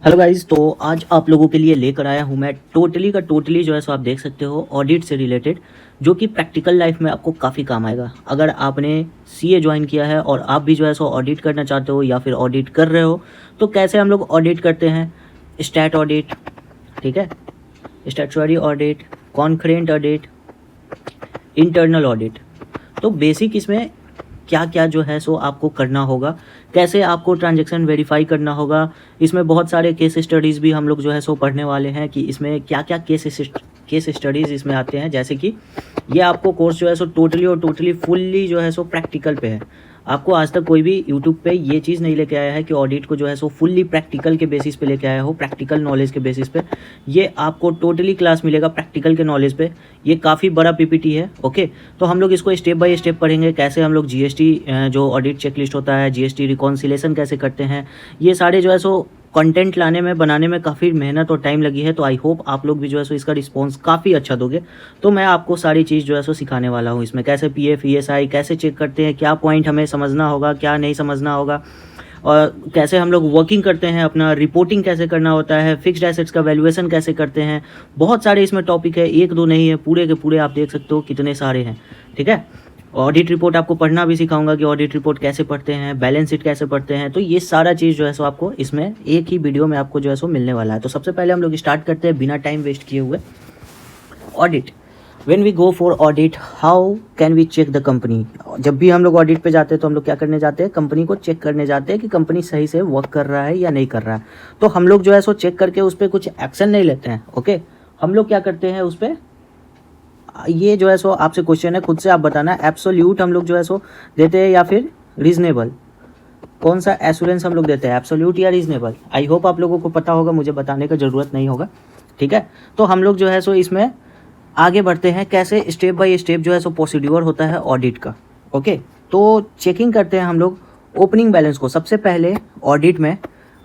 Hello guys, तो आज आप लोगों के लिए लेकर आया हूँ मैं टोटली जो है सो आप देख सकते हो ऑडिट से रिलेटेड, जो कि प्रैक्टिकल लाइफ में आपको काफ़ी काम आएगा। अगर आपने सीए ज्वाइन किया है और आप भी जो है सो ऑडिट करना चाहते हो या फिर ऑडिट कर रहे हो, तो कैसे हम लोग ऑडिट करते हैं। स्टैट ऑडिट, ठीक है, statutory audit, concurrent audit, internal audit. तो बेसिक इसमें क्या क्या जो है सो आपको करना होगा, कैसे आपको ट्रांजैक्शन वेरीफाई करना होगा। इसमें बहुत सारे केस स्टडीज़ भी हम लोग जो है सो पढ़ने वाले हैं कि इसमें क्या क्या केस स्टडीज़ इसमें आते हैं। जैसे कि ये आपको कोर्स जो है सो टोटली फुल्ली जो है सो प्रैक्टिकल पे है। आपको आज तक कोई भी यूट्यूब पे ये चीज़ नहीं लेके आया है कि ऑडिट को जो है सो फुल्ली प्रैक्टिकल के बेसिस पे लेके आया हो, प्रैक्टिकल नॉलेज के बेसिस पे। ये आपको टोटली क्लास मिलेगा प्रैक्टिकल के नॉलेज पे। ये काफ़ी बड़ा पीपीटी है, ओके। तो हम लोग इसको स्टेप बाय स्टेप पढ़ेंगे, कैसे हम लोग जीएसटी जो ऑडिट चेकलिस्ट होता है, जीएसटी रिकॉन्सिलेशन कैसे करते हैं। ये सारे जो है सो कंटेंट लाने में, बनाने में काफ़ी मेहनत और टाइम लगी है। तो आई होप आप लोग भी जो है सो इसका रिस्पॉन्स काफ़ी अच्छा दोगे। तो मैं आपको सारी चीज़ जो है सो सिखाने वाला हूँ। इसमें कैसे पीएफ ईएसआई कैसे चेक करते हैं, क्या पॉइंट हमें समझना होगा, क्या नहीं समझना होगा, और कैसे हम लोग वर्किंग करते हैं, अपना रिपोर्टिंग कैसे करना होता है, फिक्स्ड एसेट्स का वैल्यूएशन कैसे करते हैं। बहुत सारे इसमें टॉपिक है, एक दो नहीं है, पूरे के पूरे आप देख सकते हो कितने सारे हैं, ठीक है। ऑडिट रिपोर्ट आपको पढ़ना भी सिखाऊंगा कि ऑडिट रिपोर्ट कैसे पढ़ते हैं, बैलेंस शीट कैसे पढ़ते हैं। तो ये सारा चीज़ जो है सो आपको इसमें एक ही वीडियो में आपको जो है सो मिलने वाला है। तो सबसे पहले हम लोग स्टार्ट करते हैं बिना टाइम वेस्ट किए हुए। Audit, when we go for audit, how can we check the company. जब भी हम लोग ऑडिट पे जाते हैं तो हम लोग क्या करने जाते हैं, कंपनी को चेक करने जाते हैं कि कंपनी सही से वर्क कर रहा है या नहीं कर रहा है। तो हम लोग जो है सो चेक करके उस पर कुछ एक्शन नहीं लेते हैं, ओके। हम लोग क्या करते हैं उस पर, ये जो है सो आपसे क्वेश्चन है, खुद से आप बताना। एब्सोल्यूट हम लोग जो है सो देते हैं या फिर रीजनेबल, कौन सा एश्योरेंस हम लोग देते हैं, एब्सोल्यूट या रीजनेबल। आई होप आप लोगों को पता होगा, मुझे बताने का ज़रूरत नहीं होगा, ठीक है। तो हम लोग जो है सो इसमें आगे बढ़ते हैं, कैसे स्टेप बाय स्टेप जो है सो प्रोसीड्यूर होता है ऑडिट का, ओके। तो चेकिंग करते हैं हम लोग ओपनिंग बैलेंस को। सबसे पहले ऑडिट में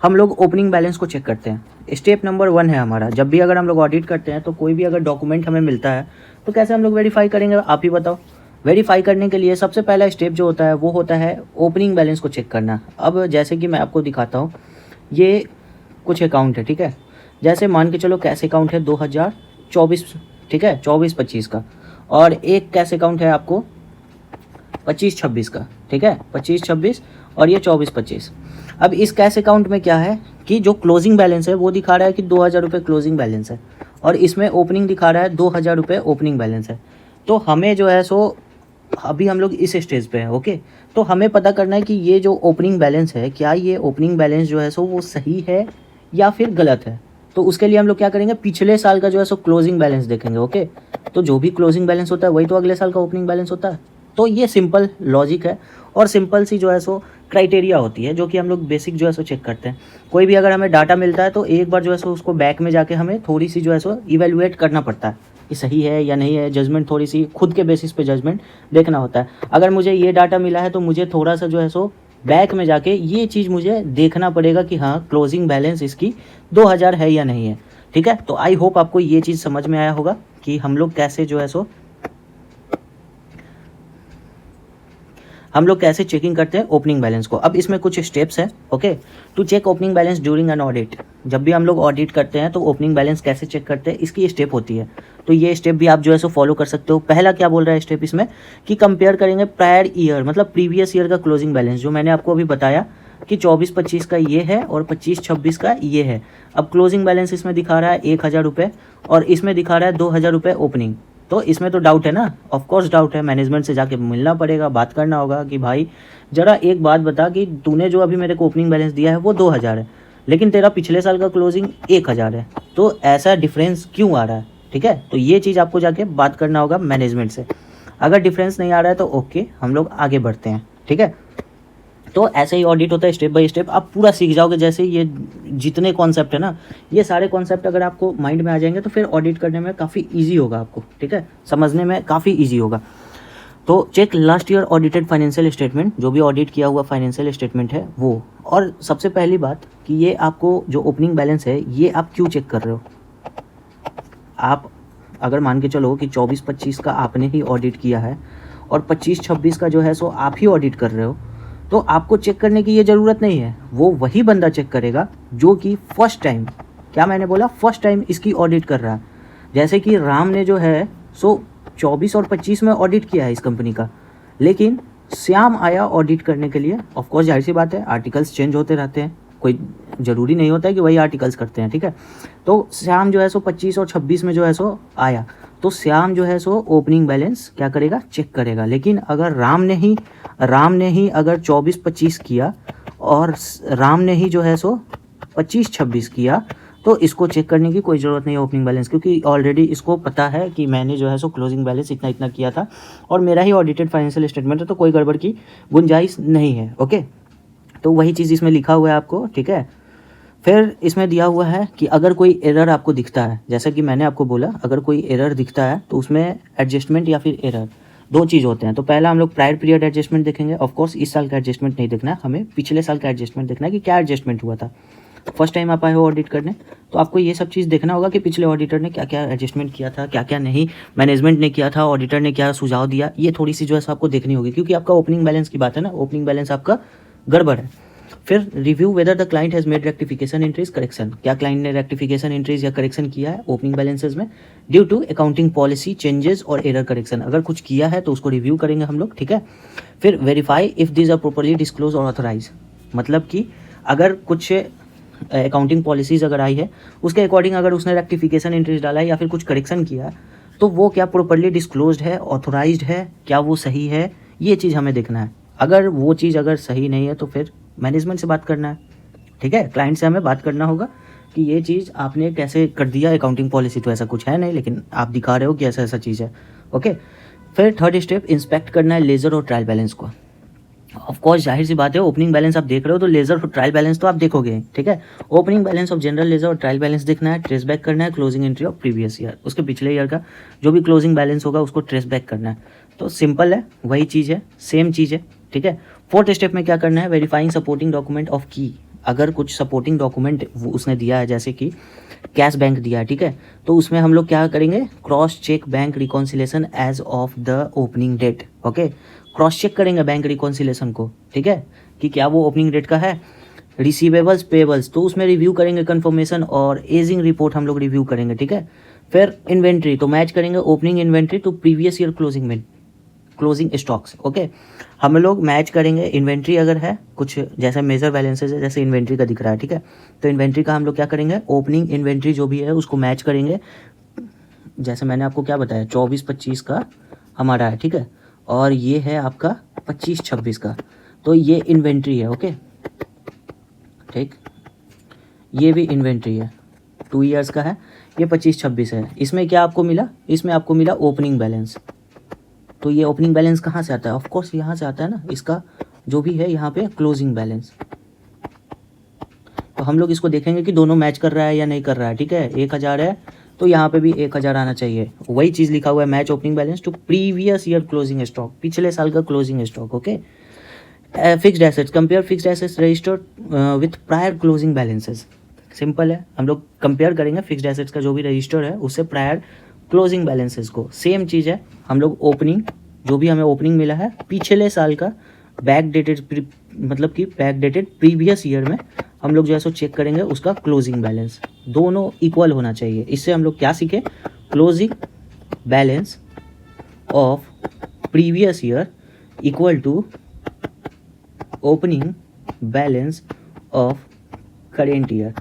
हम लोग ओपनिंग बैलेंस को चेक करते हैं। स्टेप नंबर 1 है हमारा। जब भी अगर हम लोग ऑडिट करते हैं तो कोई भी अगर डॉक्यूमेंट हमें मिलता है तो कैसे हम लोग वेरीफाई करेंगे, आप ही बताओ। वेरीफाई करने के लिए सबसे पहला स्टेप जो होता है वो होता है ओपनिंग बैलेंस को चेक करना। अब जैसे कि मैं आपको दिखाता हूँ, ये कुछ अकाउंट है, ठीक है। जैसे मान के चलो कैश अकाउंट है 2024, ठीक है, 24-25 का, और एक कैश अकाउंट है आपको 25-26 का, ठीक है, 25-26 और ये 24-25। अब इस कैश अकाउंट में क्या है कि जो क्लोजिंग बैलेंस है वो दिखा रहा है कि 2000 रुपये क्लोजिंग बैलेंस है, और इसमें ओपनिंग दिखा रहा है 2000 रुपये ओपनिंग बैलेंस है। तो हमें जो है सो अभी हम लोग इस स्टेज पे हैं, ओके। तो हमें पता करना है कि ये जो ओपनिंग बैलेंस है, क्या ये ओपनिंग बैलेंस जो है सो वो सही है या फिर गलत है। तो उसके लिए हम लोग क्या करेंगे, पिछले साल का जो है सो क्लोजिंग बैलेंस देखेंगे, ओके। तो जो भी क्लोजिंग बैलेंस होता है वही तो अगले साल का ओपनिंग बैलेंस होता है। तो ये सिंपल लॉजिक है और सिंपल सी जो है सो क्राइटेरिया होती है, जो कि हम लोग बेसिक जो है सो चेक करते हैं। कोई भी अगर हमें डाटा मिलता है तो एक बार जो है सो उसको बैक में जाके हमें थोड़ी सी जो है सो इवेलुएट करना पड़ता है कि सही है या नहीं है। जजमेंट थोड़ी सी खुद के बेसिस पे जजमेंट देखना होता है। अगर मुझे ये डाटा मिला है तो मुझे थोड़ा सा जो है सो बैक में जाके ये चीज़ मुझे देखना पड़ेगा कि हाँ क्लोजिंग बैलेंस इसकी 2000 है या नहीं है, ठीक है। तो आई होप आपको ये चीज़ समझ में आया होगा कि हम लोग कैसे चेकिंग करते हैं ओपनिंग बैलेंस को। अब इसमें कुछ स्टेप्स हैं, okay, to check opening balance during an audit. जब भी हम लोग ऑडिट करते हैं तो ओपनिंग बैलेंस कैसे चेक करते हैं, इसकी स्टेप होती है। तो ये स्टेप भी आप जो है सो फॉलो कर सकते हो। पहला क्या बोल रहा है स्टेप इसमें कि कंपेयर करेंगे प्रायर ईयर, मतलब प्रीवियस ईयर का क्लोजिंग बैलेंस, जो मैंने आपको अभी बताया कि 24-25 का ये है और 25-26 का ये है। अब क्लोजिंग बैलेंस इसमें दिखा रहा है 1000 रुपये और इसमें दिखा रहा है 2000 रुपये ओपनिंग। तो इसमें तो डाउट है ना, ऑफ कोर्स डाउट है। मैनेजमेंट से जाके मिलना पड़ेगा, बात करना होगा कि भाई जरा एक बात बता कि तूने जो अभी मेरे को ओपनिंग बैलेंस दिया है वो 2000 है, लेकिन तेरा पिछले साल का क्लोजिंग 1000 है, तो ऐसा डिफरेंस क्यों आ रहा है, ठीक है। तो ये चीज़ आपको जाके बात करना होगा मैनेजमेंट से। अगर डिफरेंस नहीं आ रहा है तो ओके, हम लोग आगे बढ़ते हैं, ठीक है। तो ऐसे ही ऑडिट होता है स्टेप बाय स्टेप, आप पूरा सीख जाओगे। जैसे ये जितने कॉन्सेप्ट है ना, ये सारे कॉन्सेप्ट अगर आपको माइंड में आ जाएंगे तो फिर ऑडिट करने में काफ़ी इजी होगा आपको, ठीक है, समझने में काफ़ी इजी होगा। तो check last year audited financial statement, जो भी ऑडिट किया हुआ फाइनेंशियल स्टेटमेंट है वो। और सबसे पहली बात कि ये आपको जो ओपनिंग बैलेंस है ये आप क्यों चेक कर रहे हो। आप अगर मान के चलो कि 24-25 का आपने ही ऑडिट किया है और 25-26 का जो है सो आप ही ऑडिट कर रहे हो, तो आपको चेक करने की ये ज़रूरत नहीं है, वो वही बंदा चेक करेगा जो कि फर्स्ट टाइम, क्या मैंने बोला, फर्स्ट टाइम इसकी ऑडिट कर रहा है। जैसे कि राम ने जो है सो 24 और 25 में ऑडिट किया है इस कंपनी का, लेकिन श्याम आया ऑडिट करने के लिए। ऑफ कोर्स जाहिर सी बात है, आर्टिकल्स चेंज होते रहते हैं, कोई ज़रूरी नहीं होता है कि वही आर्टिकल्स करते हैं, ठीक है। तो श्याम जो है सो 25 और 26 में जो है सो आया, तो श्याम जो है सो ओपनिंग बैलेंस क्या करेगा, चेक करेगा। लेकिन अगर राम ने ही अगर 24-25 किया और राम ने ही जो है सो 25-26 किया, तो इसको चेक करने की कोई ज़रूरत नहीं है ओपनिंग बैलेंस, क्योंकि ऑलरेडी इसको पता है कि मैंने जो है सो क्लोजिंग बैलेंस इतना इतना किया था और मेरा ही ऑडिटेड फाइनेंशियल स्टेटमेंट है, तो कोई गड़बड़ की गुंजाइश नहीं है। ओके, तो वही चीज़ इसमें लिखा हुआ है आपको, ठीक है। फिर इसमें दिया हुआ है कि अगर कोई एरर आपको दिखता है, जैसा कि मैंने आपको बोला, अगर कोई एरर दिखता है तो उसमें एडजस्टमेंट या फिर एरर दो चीज़ होते हैं। तो पहला हम लोग प्रायर पीरियड एडजस्टमेंट देखेंगे। ऑफ कोर्स इस साल का एडजस्टमेंट नहीं देखना है, हमें पिछले साल का एडजस्टमेंट देखना है कि क्या एडजस्टमेंट हुआ था। फर्स्ट टाइम आप आए हो ऑडिट करने, तो आपको ये सब चीज़ देखना होगा कि पिछले ऑडिटर ने क्या क्या एडजस्टमेंट किया था, क्या क्या नहीं, मैनेजमेंट ने किया था, ऑडिटर ने क्या सुझाव दिया, ये थोड़ी सी जो है आपको देखनी होगी, क्योंकि आपका ओपनिंग बैलेंस की बात है ना, ओपनिंग बैलेंस आपका गड़बड़ है। फिर review whether the client has made rectification entries correction, क्या क्लाइंट ने रेक्टिफिकेशन एंट्रीज या करेक्शन किया है ओपनिंग बैलेंसेज में due to accounting policy changes और एरर करेक्शन। अगर कुछ किया है तो उसको रिव्यू करेंगे हम लोग, ठीक है। फिर verify if these are properly disclose और ऑथराइज, मतलब कि अगर कुछ अकाउंटिंग पॉलिसीज़ अगर आई है उसके अकॉर्डिंग अगर उसने रेक्टिफिकेशन एंट्रीज डाला है या फिर कुछ करेक्शन किया है, तो वो क्या प्रॉपर्ली डिस्क्लोज्ड है, ऑथोराइज्ड है, क्या वो सही है, ये चीज़ हमें देखना है। अगर वो चीज़ अगर सही नहीं है तो फिर मैनेजमेंट से बात करना है, ठीक है। क्लाइंट से हमें बात करना होगा कि ये चीज़ आपने कैसे कर दिया, अकाउंटिंग पॉलिसी तो ऐसा कुछ है नहीं, लेकिन आप दिखा रहे हो कि ऐसा ऐसा चीज़ है। ओके, फिर थर्ड स्टेप, इंस्पेक्ट करना है लेज़र और ट्रायल बैलेंस को। ऑफ कोर्स जाहिर सी बात है, ओपनिंग बैलेंस आप देख रहे हो तो लेज़र और ट्रायल बैलेंस तो आप देखोगे, ठीक है। Opening balance of general laser और ट्रायल बैलेंस देखना है, ट्रेस बैक करना है closing entry of previous year, उसके पिछले ईयर का जो भी क्लोजिंग बैलेंस होगा उसको ट्रेस बैक करना है। तो सिंपल है, वही चीज़ है, सेम चीज़ है, ठीक है। फोर्थ स्टेप में क्या करना है, वेरीफाइंग सपोर्टिंग डॉक्यूमेंट ऑफ की। अगर कुछ सपोर्टिंग डॉक्यूमेंट उसने दिया है, जैसे कि कैश बैंक दिया है, ठीक है, तो उसमें हम लोग क्या करेंगे, cross check bank reconciliation as of the opening date. Okay, cross check करेंगे बैंक रिकॉन्सिलेशन को, ठीक है, कि क्या वो ओपनिंग डेट का है। रिसीवेबल्स पेबल्स, तो उसमें रिव्यू करेंगे कंफर्मेशन, और एजिंग रिपोर्ट हम लोग रिव्यू करेंगे, ठीक है। फिर इन्वेंट्री, तो मैच करेंगे opening inventory to previous year closing stocks. Okay, हम लोग मैच करेंगे इन्वेंट्री अगर है कुछ, जैसे मेजर बैलेंसेज है, जैसे इन्वेंट्री का दिख रहा है, ठीक है, तो इन्वेंट्री का हम लोग क्या करेंगे, ओपनिंग इन्वेंट्री जो भी है उसको मैच करेंगे। जैसे मैंने आपको क्या बताया, 24-25 का हमारा है, ठीक है, और ये है आपका 25-26 का, तो ये इन्वेंट्री है। ओके, ठीक, ये भी इन्वेंट्री है, 2 ईयर्स का है, ये 25-26 है। इसमें क्या आपको मिला, इसमें आपको मिला ओपनिंग बैलेंस। तो ये ओपनिंग बैलेंस कहाँ से आता है, ऑफ कोर्स यहाँ से आता है ना, इसका जो भी है यहाँ पे क्लोजिंग बैलेंस। तो हम लोग इसको देखेंगे कि दोनों मैच कर रहा है या नहीं कर रहा है, ठीक है। 1000 है तो यहाँ पे भी 1000 आना चाहिए, वही चीज़ लिखा हुआ है, match opening balance to previous year closing stock, पिछले साल का closing stock. Okay, fixed assets, compare fixed assets registered with prior closing balances. Simple है, हम लोग कंपेयर करेंगे फिक्स्ड एसेट्स का जो भी रजिस्टर है उससे प्रायर क्लोजिंग बैलेंसेस को। सेम चीज़ है, हम लोग ओपनिंग जो भी हमें ओपनिंग मिला है पिछले साल का बैक डेटेड, मतलब कि बैक डेटेड प्रीवियस ईयर में हम लोग जो है सो चेक करेंगे उसका क्लोजिंग बैलेंस, दोनों इक्वल होना चाहिए। इससे हम लोग क्या सीखे, closing balance of previous year equal to opening balance of current year,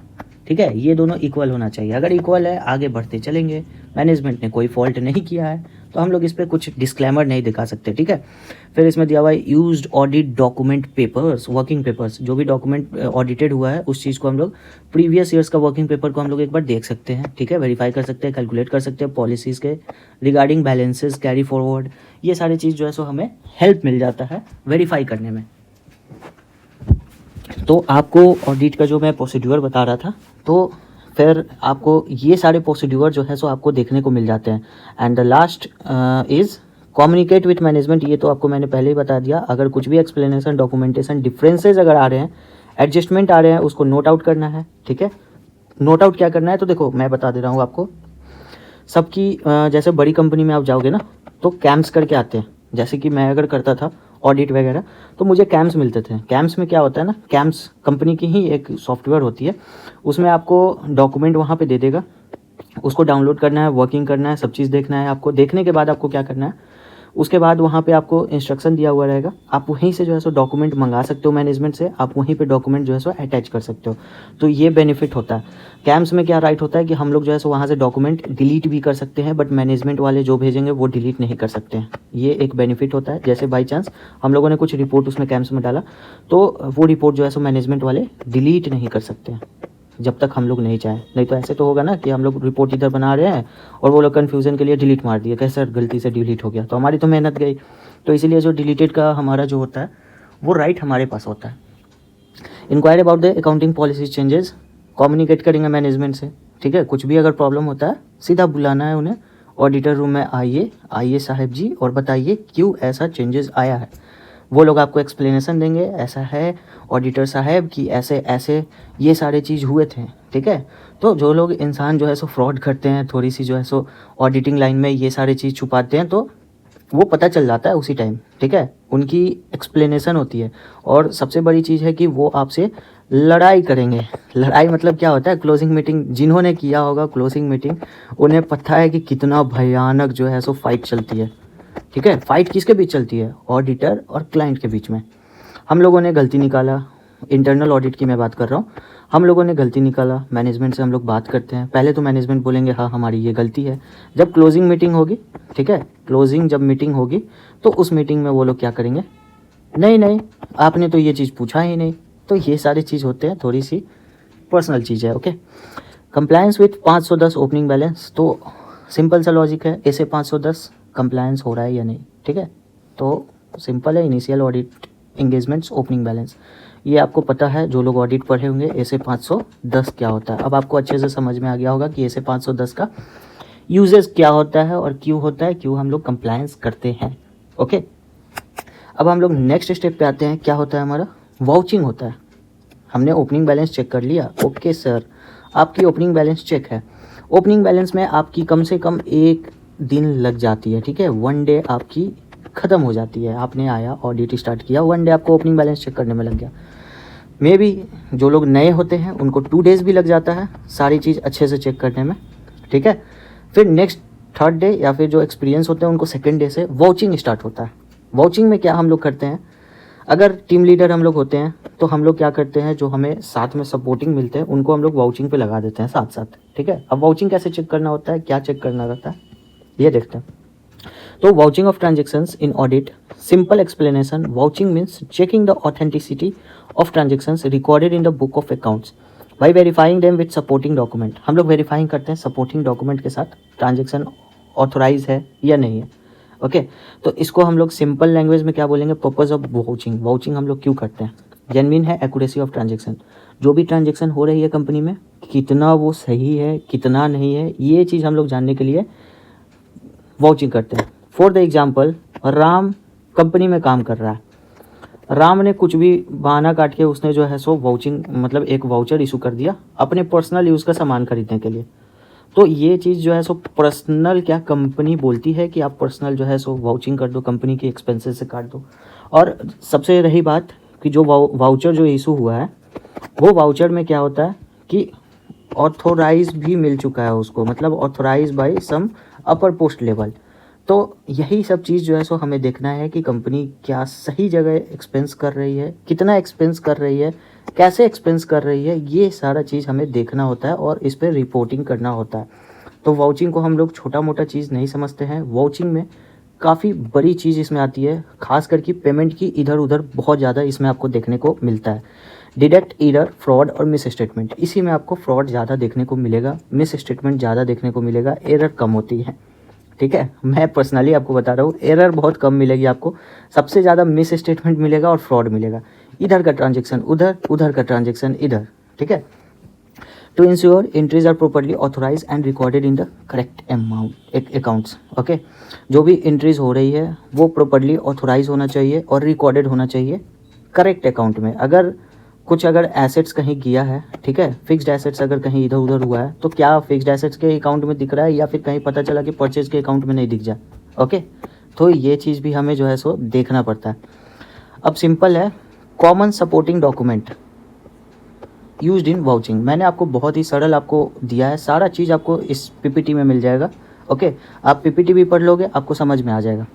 ठीक है, ये दोनों इक्वल होना चाहिए। अगर इक्वल है आगे बढ़ते चलेंगे, मैनेजमेंट ने कोई फॉल्ट नहीं किया है तो हम लोग इस पर कुछ डिस्क्लेमर नहीं दिखा सकते, ठीक है। फिर इसमें दिया हुआ है used audit document papers, working papers, जो भी डॉक्यूमेंट ऑडिटेड हुआ है उस चीज़ को हम लोग प्रीवियस ईयर्स का वर्किंग पेपर को हम लोग एक बार देख सकते हैं, ठीक है, वेरीफाई कर सकते हैं, कैलकुलेट कर सकते हैं पॉलिसीज़ के रिगार्डिंग बैलेंसेस, कैरी फॉरवर्ड, ये सारी चीज़ जो है सो हमें हेल्प मिल जाता है वेरीफाई करने में। तो आपको ऑडिट का जो मैं प्रोसीड्यूर बता रहा था, तो फिर आपको ये सारे प्रोसीड्यूर जो है सो आपको देखने को मिल जाते हैं। And the last is communicate with management, ये तो आपको मैंने पहले ही बता दिया। अगर कुछ भी एक्सप्लेनेशन, डॉक्यूमेंटेशन डिफरेंसेस अगर आ रहे हैं, एडजस्टमेंट आ रहे हैं, उसको नोट आउट करना है, ठीक है। नोट आउट क्या करना है, तो देखो मैं बता दे रहा हूँ आपको, सबकी जैसे बड़ी कंपनी में आप जाओगे ना तो कैंप्स करके आते हैं, जैसे कि मैं अगर करता था ऑडिट वगैरह, तो मुझे कैम्स मिलते थे। कैम्स में क्या होता है ना, कैम्स कंपनी की ही एक सॉफ्टवेयर होती है, उसमें आपको डॉक्यूमेंट वहाँ पे दे देगा, उसको डाउनलोड करना है, वर्किंग करना है, सब चीज़ देखना है आपको। देखने के बाद आपको क्या करना है, उसके बाद वहाँ पे आपको इंस्ट्रक्शन दिया हुआ रहेगा, आप वहीं से जो है सो डॉक्यूमेंट मंगा सकते हो मैनेजमेंट से, आप वहीं पे डॉक्यूमेंट जो है सो अटैच कर सकते हो। तो ये बेनिफिट होता है। कैम्प्स में क्या राइट होता है कि हम लोग जो है सो वहाँ से डॉक्यूमेंट डिलीट भी कर सकते हैं, बट मैनेजमेंट वाले जो भेजेंगे वो डिलीट नहीं कर सकते हैं। ये एक बेनिफिट होता है। जैसे बाई चांस हम लोगों ने कुछ रिपोर्ट उसमें कैम्प्स में डाला, तो वो रिपोर्ट जो है सो मैनेजमेंट वाले डिलीट नहीं कर सकते हैं जब तक हम लोग नहीं चाहें। नहीं तो ऐसे तो होगा ना कि हम लोग रिपोर्ट इधर बना रहे हैं और वो लोग कन्फ्यूज़न के लिए डिलीट मार दिए, कैसे सर गलती से डिलीट हो गया, तो हमारी तो मेहनत गई। तो इसीलिए जो डिलीटेड का हमारा जो होता है वो राइट हमारे पास होता है। Inquiry about the accounting policy changes, communicate करेंगे मैनेजमेंट से, ठीक है। कुछ भी अगर प्रॉब्लम होता है सीधा बुलाना है उन्हें, ऑडिटर रूम में आइए साहब जी और बताइए क्यों ऐसा चेंजेस आया है। वो लोग आपको एक्सप्लेनेशन देंगे, ऐसा है ऑडिटर साहब कि ऐसे ऐसे ये सारे चीज़ हुए थे, ठीक है। तो जो लोग इंसान जो है सो फ्रॉड करते हैं, थोड़ी सी जो है सो ऑडिटिंग लाइन में ये सारे चीज़ छुपाते हैं, तो वो पता चल जाता है उसी टाइम, ठीक है। उनकी एक्सप्लेनेशन होती है। और सबसे बड़ी चीज़ है कि वो आपसे लड़ाई करेंगे। लड़ाई मतलब क्या होता है, क्लोजिंग मीटिंग जिन्होंने किया होगा क्लोजिंग मीटिंग, उन्हें पता है कि कितना भयानक जो है सो फाइट चलती है, ठीक है। फाइट किसके बीच चलती है, ऑडिटर और क्लाइंट के बीच में। हम लोगों ने गलती निकाला, इंटरनल ऑडिट की मैं बात कर रहा हूँ, हम लोगों ने गलती निकाला, मैनेजमेंट से हम लोग बात करते हैं। पहले तो मैनेजमेंट बोलेंगे हाँ हमारी ये गलती है। जब क्लोजिंग मीटिंग होगी, ठीक है, क्लोजिंग जब मीटिंग होगी तो उस मीटिंग में वो लोग क्या करेंगे, नहीं आपने तो ये चीज़ पूछा ही नहीं। तो ये सारी चीज़ होते हैं, थोड़ी सी पर्सनल चीज़ है, okay. Compliance with 510 opening balance, तो सिंपल सा लॉजिक है, ऐसे 510 कंप्लायंस हो रहा है या नहीं, ठीक है। तो सिंपल है, initial audit engagements opening balance, ये आपको पता है। जो लोग ऑडिट पढ़े होंगे ऐसे 510 क्या होता है, अब आपको अच्छे से समझ में आ गया होगा कि ऐसे 510 का यूजेस क्या होता है और क्यों होता है, क्यों हम लोग कंप्लायंस करते हैं, ओके। अब हम लोग नेक्स्ट स्टेप पे आते हैं, क्या होता है हमारा, वाउचिंग होता है। हमने ओपनिंग बैलेंस चेक कर लिया, ओके सर आपकी ओपनिंग बैलेंस चेक है। ओपनिंग बैलेंस में आपकी कम से कम 1 दिन लग जाती है, ठीक है। 1 डे आपकी ख़त्म हो जाती है। आपने आया ऑडिट स्टार्ट किया, 1 डे आपको ओपनिंग बैलेंस चेक करने में लग गया। मे बी जो लोग नए होते हैं उनको 2 डेज़ भी लग जाता है सारी चीज़ अच्छे से चेक करने में, ठीक है। फिर नेक्स्ट 3rd डे या फिर जो एक्सपीरियंस होते हैं उनको 2nd डे से वाउचिंग स्टार्ट होता है। वाउचिंग में क्या हम लोग करते हैं, अगर टीम लीडर हम लोग होते हैं तो हम लोग क्या करते हैं, जो हमें साथ में सपोर्टिंग मिलते हैं उनको हम लोग वाउचिंग पे लगा देते हैं साथ साथ, ठीक है। अब वाउचिंग कैसे चेक करना होता है, क्या चेक करना रहता है, ये देखते हैं। तो vouching of transactions in audit, simple explanation, vouching means checking the authenticity of transactions recorded in the book of accounts by verifying them with supporting document. हम लोग वेरीफाइंग करते हैं सपोर्टिंग डॉक्यूमेंट के साथ ट्रांजेक्शन ऑथोराइज है या नहीं है, ओके। तो इसको हम लोग सिंपल लैंग्वेज में क्या बोलेंगे, पर्पस ऑफ वाउचिंग। वाउचिंग हम लोग क्यों करते हैं, जेन्युइन है, एक्यूरेसी ऑफ ट्रांजेक्शन, जो भी ट्रांजेक्शन हो रही है कंपनी में कितना वो सही है कितना नहीं है, ये चीज़ हम लोग जानने के लिए वाउचिंग करते हैं। For the example, Ram company में काम कर रहा है, राम ने कुछ भी बहाना काट के उसने जो है सो वाउचिंग मतलब एक वाउचर इशू कर दिया अपने पर्सनल यूज़ का सामान खरीदने के लिए। तो ये चीज़ जो है सो पर्सनल, क्या कंपनी बोलती है कि आप पर्सनल जो है सो वाउचिंग कर दो, कंपनी की एक्सपेंसेस से काट दो। और सबसे रही बात कि जो वाउचर जो इशू हुआ है वो वाउचर में क्या होता है कि ऑथोराइज भी मिल चुका है उसको, मतलब ऑथोराइज बाय सम अपर पोस्ट लेवल। तो यही सब चीज़ जो है सो हमें देखना है कि कंपनी क्या सही जगह एक्सपेंस कर रही है, कितना एक्सपेंस कर रही है, कैसे एक्सपेंस कर रही है, ये सारा चीज़ हमें देखना होता है और इस पर रिपोर्टिंग करना होता है। तो वाउचिंग को हम लोग छोटा मोटा चीज़ नहीं समझते हैं, वाउचिंग में काफ़ी बड़ी चीज़ इसमें आती है, खास करके पेमेंट की इधर उधर बहुत ज़्यादा इसमें आपको देखने को मिलता है। डिडक्ट, एरर, फ्रॉड और मिस स्टेटमेंट, इसी में आपको फ्रॉड ज़्यादा देखने को मिलेगा, मिस स्टेटमेंट ज़्यादा देखने को मिलेगा, एरर कम होती है, ठीक है। मैं पर्सनली आपको बता रहा हूँ एरर बहुत कम मिलेगी आपको, सबसे ज़्यादा मिस स्टेटमेंट मिलेगा और फ्रॉड मिलेगा। इधर का ट्रांजेक्शन उधर, उधर का ट्रांजेक्शन इधर, ठीक है। To ensure entries are properly authorise and recorded in the correct amount accounts, okay. जो भी एंट्रीज हो रही है वो प्रॉपर्ली ऑथोराइज होना चाहिए और रिकॉर्डेड होना चाहिए करेक्ट अकाउंट में। अगर एसेट्स कहीं गया है, ठीक है, फिक्स्ड एसेट्स अगर कहीं इधर उधर हुआ है तो क्या फिक्स्ड एसेट्स के अकाउंट में दिख रहा है या फिर कहीं पता चला कि परचेज के अकाउंट में नहीं दिख जाए, ओके। तो ये चीज़ भी हमें जो है सो देखना पड़ता है। अब सिंपल है, common supporting document used in vouching. मैंने आपको बहुत ही सरल आपको दिया है, सारा चीज़ आपको इस पीपीटी में मिल जाएगा। ओके, आप पीपीटी भी पढ़ लोगे, आपको समझ में आ जाएगा।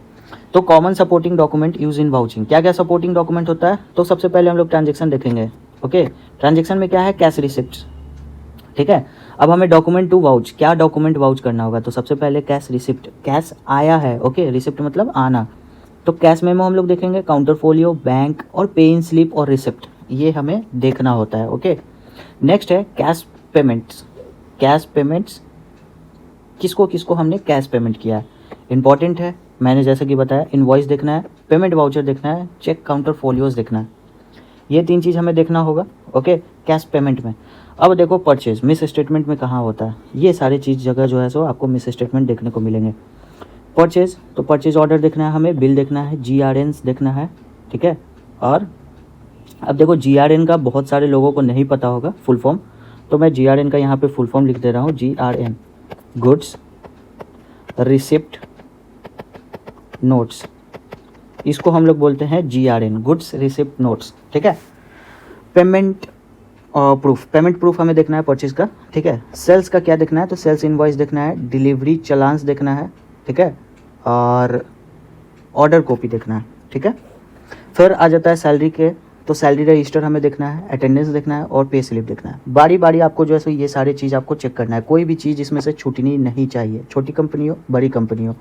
तो common supporting document use in vouching, क्या क्या सपोर्टिंग डॉक्यूमेंट होता है? तो सबसे पहले हम लोग ट्रांजेक्शन देखेंगे। ओके, ट्रांजेक्शन में क्या है? Cash receipt. ठीक है, अब हमें डॉक्यूमेंट टू वाउच, क्या डॉक्यूमेंट वाउच करना होगा? तो सबसे पहले कैश रिसिप्ट, कैश आया है। ओके, रिसिप्ट मतलब आना। तो कैश मेमो हम लोग देखेंगे, काउंटर फोलियो, बैंक और पे इन स्लिप और रिसिप्ट, ये हमें देखना होता है। ओके, नेक्स्ट है कैश पेमेंट्स। कैश पेमेंट्स किसको किसको हमने कैश पेमेंट किया है, इंपॉर्टेंट है। मैंने जैसे कि बताया, इनवॉइस देखना है, पेमेंट वाउचर देखना है, चेक काउंटर फोलियोज देखना है, ये 3 चीज़ हमें देखना होगा। ओके, कैश पेमेंट में। अब देखो परचेज, मिस स्टेटमेंट में कहाँ होता है, ये सारी चीज़ जगह जो है सो आपको मिस स्टेटमेंट देखने को मिलेंगे। परचेज, तो परचेज ऑर्डर देखना है हमें, बिल देखना है, GRNs देखना है। ठीक है, और अब देखो GRN का बहुत सारे लोगों को नहीं पता होगा फुल फॉर्म, तो मैं GRN का यहाँ पे फुल फॉर्म लिख दे रहा हूँ। GRN, गुड्स रिसिप्ट नोट्स, इसको हम लोग बोलते हैं GRN, गुड्स रिसिप्ट नोट्स। ठीक है, पेमेंट प्रूफ, पेमेंट प्रूफ हमें देखना है परचेज का। ठीक है, सेल्स का क्या देखना है? तो सेल्स इनवॉइस देखना है, डिलीवरी चलान्स देखना है। ठीक है, और ऑर्डर कॉपी देखना है। ठीक है, फिर आ जाता है सैलरी के, तो सैलरी रजिस्टर हमें देखना है, अटेंडेंस देखना है और पे स्लिप देखना है। बारी बारी आपको जो है सो ये सारी चीज़ आपको चेक करना है, कोई भी चीज़ इसमें से छूटनी नहीं चाहिए, छोटी कंपनी हो बड़ी कंपनी हो।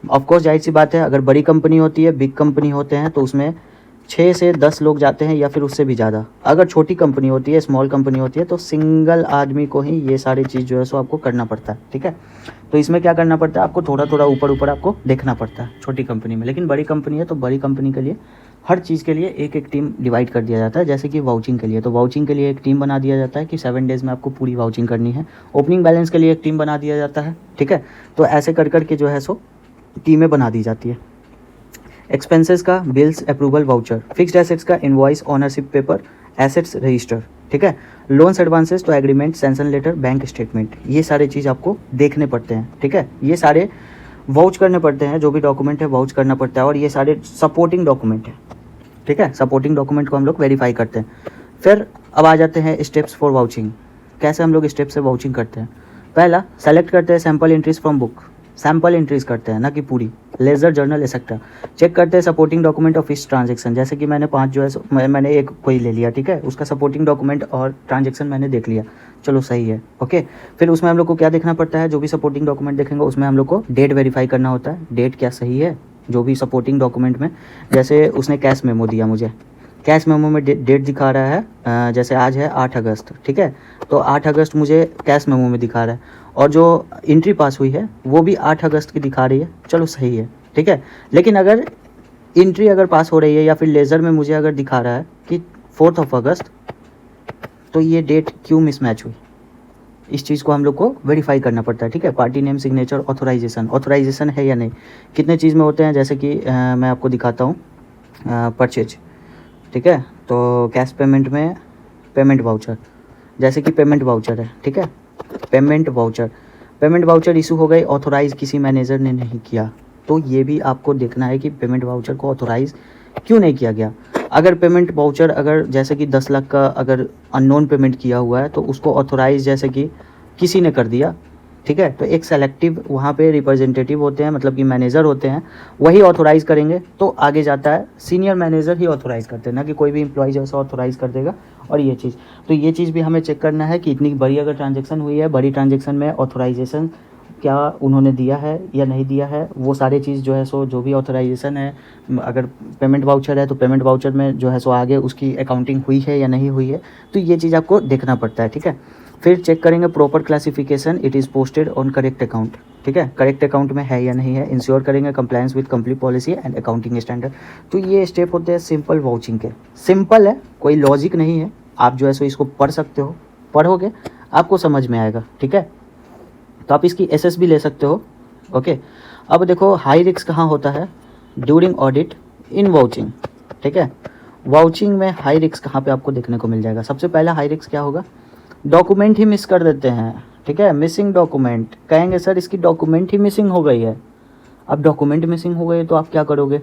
ऑफकोर्स जाहिर सी बात है, अगर बड़ी कंपनी होती है, बिग कंपनी होते हैं, तो उसमें 6 से 10 लोग जाते हैं या फिर उससे भी ज़्यादा। अगर छोटी कंपनी होती है, स्मॉल कंपनी होती है, तो सिंगल आदमी को ही ये सारी चीज़ जो है सो आपको करना पड़ता है। ठीक है, तो इसमें क्या करना पड़ता है? आपको थोड़ा थोड़ा ऊपर ऊपर आपको देखना पड़ता है छोटी कंपनी में। लेकिन बड़ी कंपनी है तो बड़ी कंपनी के लिए हर चीज़ के लिए एक एक टीम डिवाइड कर दिया जाता है। जैसे कि वाउचिंग के लिए, तो वाउचिंग के लिए एक टीम बना दिया जाता है कि 7 डेज़ में आपको पूरी वाउचिंग करनी है। ओपनिंग बैलेंस के लिए एक टीम बना दिया जाता है। ठीक है, तो ऐसे कर करके जो है सो टीमें बना दी जाती है। एक्सपेंसेस का bills approval voucher, fixed assets का invoice ownership paper, assets register. ठीक है, लोन्स एडवांसेस तो agreement, sanction letter, bank statement, ये सारे चीज़ आपको देखने पड़ते हैं। ठीक है, ये सारे वाउच करने पड़ते हैं, जो भी डॉक्यूमेंट है वाउच करना पड़ता है, और ये सारे सपोर्टिंग डॉक्यूमेंट है। ठीक है, सपोर्टिंग डॉक्यूमेंट को हम लोग वेरीफाई करते हैं। फिर अब आ जाते हैं स्टेप्स फॉर वाउचिंग, कैसे हम लोग स्टेप से वाउचिंग करते हैं। पहला, सेलेक्ट करते हैं sample entries from book, sample entries करते हैं ना कि पूरी, लेजर जर्नल एक्सेट्रा। चेक करते हैं सपोर्टिंग डॉक्यूमेंट ऑफ इस ट्रांजेक्शन, जैसे कि मैंने 5 जो है मैंने एक कोई ले लिया। ठीक है, उसका सपोर्टिंग डॉक्यूमेंट और ट्रांजेक्शन मैंने देख लिया, चलो सही है। ओके, फिर उसमें हम लोग को क्या देखना पड़ता है? जो भी सपोर्टिंग डॉक्यूमेंट देखेंगे उसमें हम लोग को डेट वेरीफाई करना होता है, डेट क्या सही है जो भी सपोर्टिंग डॉक्यूमेंट में। जैसे उसने कैश मेमो दिया मुझे, कैश मेमो में डेट दिखा रहा है, जैसे आज है 8 अगस्त। ठीक है, तो 8 अगस्त मुझे कैश मेमो में दिखा रहा है, और जो एंट्री पास हुई है वो भी 8 अगस्त की दिखा रही है, चलो सही है। ठीक है, लेकिन अगर एंट्री अगर पास हो रही है या फिर लेज़र में मुझे अगर दिखा रहा है कि 4 अगस्त, तो ये डेट क्यों मिसमैच हुई? इस चीज़ को हम लोग को वेरीफाई करना पड़ता है। ठीक है, party name, signature, authorisation, authorisation है या नहीं, कितने चीज़ में होते हैं, जैसे कि मैं आपको दिखाता हूँ परचेज। ठीक है, तो कैश पेमेंट में पेमेंट वाउचर, जैसे कि पेमेंट वाउचर है। ठीक है, पेमेंट वाउचर इशू हो गई, ऑथोराइज किसी मैनेजर ने नहीं किया, तो ये भी आपको देखना है कि पेमेंट वाउचर को ऑथोराइज क्यों नहीं किया गया। अगर पेमेंट वाउचर अगर जैसे कि 10 लाख का अगर अननोन पेमेंट किया हुआ है, तो उसको ऑथोराइज जैसे कि किसी ने कर दिया। ठीक है, तो एक सेलेक्टिव वहाँ पे रिप्रेजेंटेटिव होते हैं, मतलब कि मैनेजर होते हैं, वही ऑथोराइज करेंगे। तो आगे जाता है सीनियर मैनेजर ही ऑथोराइज करते हैं, ना कि कोई भी एम्प्लॉय जैसा ऑथोराइज कर देगा। और ये चीज़, तो ये चीज़ भी हमें चेक करना है कि इतनी बड़ी अगर ट्रांजेक्शन हुई है, बड़ी ट्रांजेक्शन में ऑथोराइजेशन क्या उन्होंने दिया है या नहीं दिया है, वो सारी चीज़ जो है सो जो भी ऑथोराइजेशन है, अगर पेमेंट वाउचर है तो पेमेंट वाउचर में जो है सो आगे उसकी अकाउंटिंग हुई है या नहीं हुई है, तो ये चीज़ आपको देखना पड़ता है। ठीक है, फिर चेक करेंगे proper classification, it is posted on correct account. ठीक है, करेक्ट अकाउंट में है या नहीं है, इंश्योर करेंगे compliance with complete policy and accounting standard. तो ये स्टेप होते हैं सिंपल वाउचिंग के, सिंपल है, कोई लॉजिक नहीं है, आप जो है सो इसको पढ़ सकते हो, पढ़ोगे आपको समझ में आएगा। ठीक है, तो आप इसकी एसएस भी ले सकते हो। ओके, अब देखो हाई रिस्क कहाँ होता है, ड्यूरिंग ऑडिट इन वाउचिंग। ठीक है, वाउचिंग में हाई रिस्क कहाँ पे आपको देखने को मिल जाएगा? सबसे पहला हाई रिस्क क्या होगा? डॉक्यूमेंट ही मिस कर देते हैं। ठीक है, मिसिंग डॉक्यूमेंट, कहेंगे सर इसकी डॉक्यूमेंट ही मिसिंग हो गई है। अब डॉक्यूमेंट मिसिंग हो गई तो आप क्या करोगे?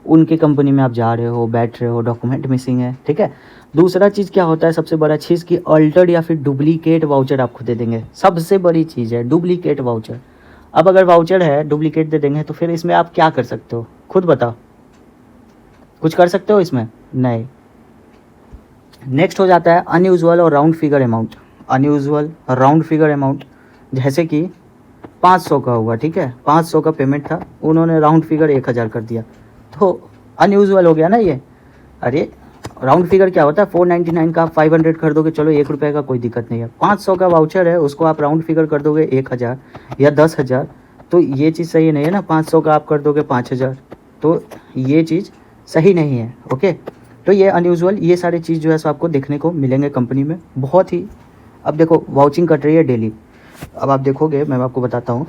उनके कंपनी में आप जा रहे हो, बैठ रहे हो, डॉक्यूमेंट मिसिंग है, ठीक है। दूसरा चीज़ क्या होता है, सबसे बड़ा चीज़ कि अल्टर्ड या फिर डुप्लीकेट वाउचर आपको दे देंगे। सबसे बड़ी चीज़ है डुप्लीकेट वाउचर। अब अगर वाउचर है डुप्लीकेट दे देंगे तो फिर इसमें आप क्या कर सकते हो, खुद बताओ, कुछ कर सकते हो इसमें? नहीं। नेक्स्ट हो जाता है अनयूजुअल और round figure amount. Unusual round figure amount, जैसे कि 500 का हुआ, ठीक है, 500 का पेमेंट था, उन्होंने राउंड फिगर 1000 कर दिया, तो अनयूजुअल हो गया ना ये। अरे राउंड फिगर क्या होता है, 499 का आप 500 कर दोगे, चलो 1 रुपये का कोई दिक्कत नहीं है। 500 का वाउचर है, उसको आप राउंड फिगर कर दोगे 1000 या 10,000, तो ये चीज़ सही नहीं है ना। 500 का आप कर दोगे 5000, तो ये चीज़ सही नहीं है। ओके, तो ये अनयूजुअल, ये सारी चीज़ जो है सो आपको देखने को मिलेंगे कंपनी में बहुत ही। अब देखो वाउचिंग कट रही है डेली, अब आप देखोगे, मैं आपको बताता हूँ,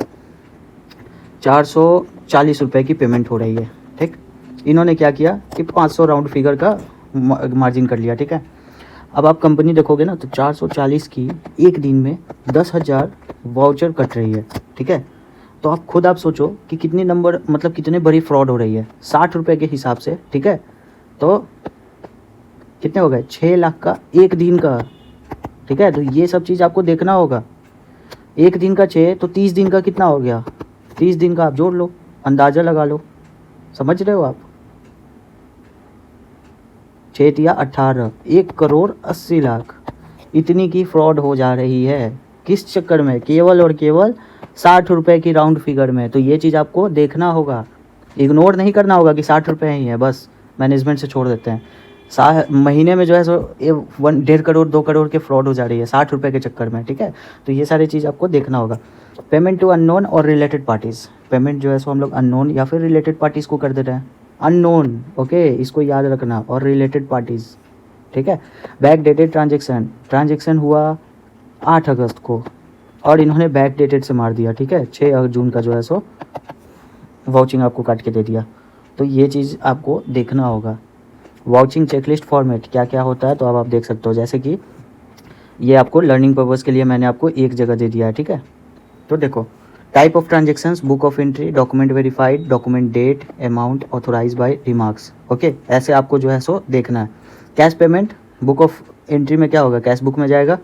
440 रुपये की पेमेंट हो रही है, ठीक। इन्होंने क्या किया कि 500 राउंड फिगर का मार्जिन कर लिया, ठीक है। अब आप कंपनी देखोगे ना तो 440 की एक दिन में 10,000 वाउचर कट रही है, ठीक है। तो आप खुद आप सोचो कि कितनी नंबर, मतलब कितने बड़ी फ्रॉड हो रही है 60 रुपये के हिसाब से, ठीक है। तो कितने हो गए, 6 लाख का एक दिन का, ठीक है। तो ये सब चीज़ आपको देखना होगा। एक दिन का 6 तो 30 दिन का कितना हो गया, 30 दिन का आप जोड़ लो, अंदाज़ा लगा लो, समझ रहे हो आप। 6 या 18, 1,80,00,000 इतनी की फ्रॉड हो जा रही है। किस चक्कर में, केवल और केवल 60 रुपये की राउंड फिगर में। तो ये चीज़ आपको देखना होगा, इग्नोर नहीं करना होगा कि 60 रुपये ही है बस मैनेजमेंट से छोड़ देते हैं। महीने में जो है सो 1.5 करोड़ 2 करोड़ के फ्रॉड हो जा रही है 60 रुपये के चक्कर में, ठीक है। तो ये सारी चीज़ आपको देखना होगा। पेमेंट टू अननोन और रिलेटेड पार्टीज़, पेमेंट जो है सो हम लोग अननोन या फिर रिलेटेड पार्टीज़ को कर दे रहे हैं। अननोन, ओके, इसको याद रखना, और रिलेटेड पार्टीज़, ठीक है। बैक डेटेड ट्रांजेक्शन, ट्रांजेक्शन हुआ 8 अगस्त को और इन्होंने बैक डेटेड से मार दिया, ठीक है, 6 जून का जो है सो वाउचिंग आपको काट के दे दिया। तो ये चीज़ आपको देखना होगा। वाउचिंग चेकलिस्ट फॉर्मेट क्या क्या होता है तो अब आप देख सकते हो, जैसे कि ये आपको लर्निंग पर्पज़ के लिए मैंने आपको एक जगह दे दिया है, ठीक है। तो देखो, type of transactions, book of entry, document verified, document date, amount authorise by remarks, okay, ऐसे आपको जो है सो देखना है। Cash payment, book of entry में क्या होगा, कैश बुक में जाएगा,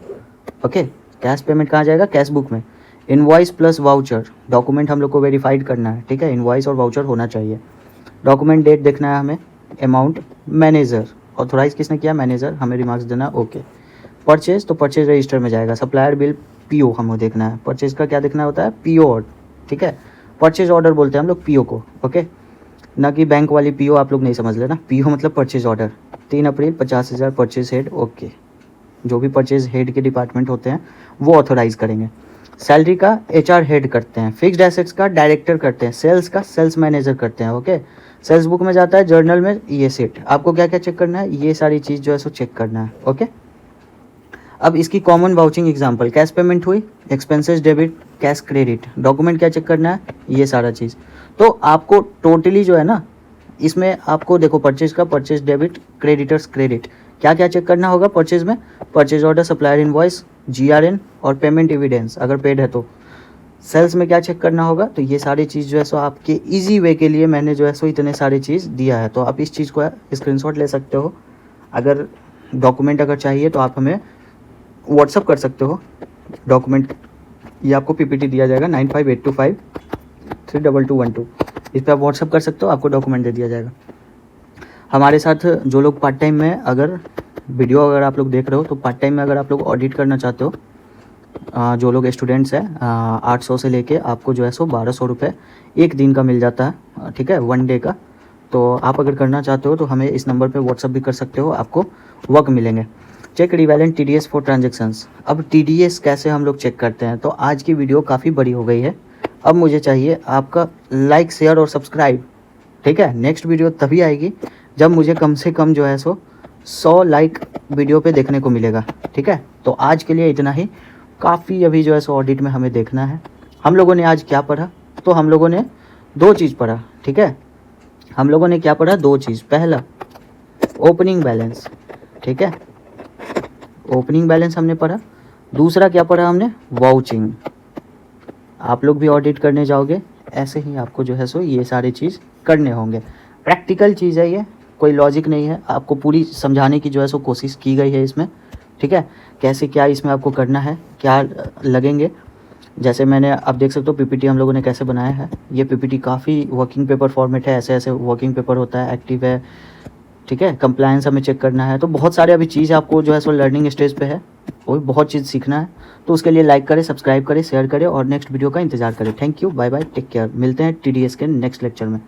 ओके। कैश पेमेंट कहाँ जाएगा, कैश बुक में। इनवॉइस प्लस वाउचर, डॉक्यूमेंट हम लोग को वेरीफाइड करना है, ठीक है, इनवॉइस और वाउचर होना चाहिए। डॉक्यूमेंट डेट देखना है हमें, अमाउंट मैनेजर, ऑथोराइज किसने किया, मैनेजर, हमें रिमार्क्स देना, ओके। परचेज, तो परचेज रजिस्टर में जाएगा। सप्लायर बिल, पीओ हमें देखना है। परचेज का क्या देखना होता है, पीओ, ठीक है। परचेज ऑर्डर बोलते हैं हम लोग पीओ को, ओके, ना कि बैंक वाली पीओ आप लोग नहीं समझ लेना। पीओ मतलब परचेज ऑर्डर। 3 अप्रैल 50,000 परचेज हेड, ओके। जो भी परचेज हेड के डिपार्टमेंट होते हैं वो ऑथोराइज करेंगे। सैलरी का एचआर हेड करते हैं, फिक्स्ड एसेट्स का डायरेक्टर करते हैं, सेल्स का सेल्स मैनेजर करते हैं, ओके। सेल्स बुक में जाता है, जर्नल में ये सेट। आपको क्या क्या चेक करना है, ये सारी चीज़ जो है सो चेक करना है, ओके। अब इसकी common vouching example, cash payment हुई, expenses debit, cash credit, document क्या चेक करना है, ये सारा चीज़। तो आपको टोटली जो है ना, इसमें आपको देखो परचेज का, परचेज डेबिट, क्रेडिटर्स क्रेडिट, क्या क्या चेक करना होगा परचेज में, purchase order, supplier invoice, GRN और पेमेंट एविडेंस अगर पेड है तो। सेल्स में क्या चेक करना होगा, तो ये सारी चीज़ जो है सो आपके इजी वे के लिए मैंने जो है सो इतने सारी चीज़ दिया है, तो आप इस चीज़ को स्क्रीनशॉट ले सकते हो। अगर डॉक्यूमेंट अगर चाहिए तो आप हमें व्हाट्सअप कर सकते हो डॉक्यूमेंट, ये आपको पीपीटी दिया जाएगा 9582532212, इस पर आप व्हाट्सअप कर सकते हो, आपको डॉक्यूमेंट दे दिया जाएगा। हमारे साथ जो लोग पार्ट टाइम में, अगर वीडियो अगर आप लोग देख रहे हो तो पार्ट टाइम में अगर आप लोग ऑडिट करना चाहते हो, जो लोग स्टूडेंट्स हैं, 800 से लेके आपको जो है सो 1200 रुपये एक दिन का मिल जाता है, ठीक है, 1 डे का। तो आप अगर करना चाहते हो तो हमें इस नंबर पे व्हाट्सअप भी कर सकते हो, आपको वर्क मिलेंगे। Check relevant TDS for transactions. अब TDS कैसे हम लोग चेक करते हैं, तो आज की वीडियो काफ़ी बड़ी हो गई है, अब मुझे चाहिए आपका लाइक, शेयर और सब्सक्राइब, ठीक है। नेक्स्ट वीडियो तभी आएगी जब मुझे कम से कम जो है सो 100 लाइक वीडियो पे देखने को मिलेगा, ठीक है। तो आज के लिए इतना ही काफ़ी, अभी जो है सो ऑडिट में हमें देखना है। हम लोगों ने आज क्या पढ़ा, तो हम लोगों ने 2 चीज़ पढ़ा, ठीक है। हम लोगों ने क्या पढ़ा, 2 चीज़। पहला ओपनिंग बैलेंस, ठीक है, ओपनिंग बैलेंस हमने पढ़ा। दूसरा क्या पढ़ा हमने, वाउचिंग। आप लोग भी ऑडिट करने जाओगे ऐसे ही आपको जो है सो ये सारी चीज़ करने होंगे। प्रैक्टिकल चीज़ है ये, कोई लॉजिक नहीं है, आपको पूरी समझाने की जो है सो कोशिश की गई है इसमें, ठीक है। कैसे क्या इसमें आपको करना है, क्या लगेंगे, जैसे मैंने आप देख सकते हो पीपीटी हम लोगों ने कैसे बनाया है। ये पीपीटी काफ़ी वर्किंग पेपर फॉर्मेट है, ऐसे ऐसे वर्किंग पेपर होता है, एक्टिव है, ठीक है। कंप्लायंस हमें चेक करना है, तो बहुत सारे अभी चीज़ आपको जो है सो लर्निंग स्टेज पे है, वो भी बहुत चीज़ सीखना है। तो उसके लिए लाइक करें, सब्सक्राइब करें, शेयर करें और नेक्स्ट वीडियो का इंतजार करें। Thank you, bye bye, take care. मिलते हैं TDS के नेक्स्ट लेक्चर में।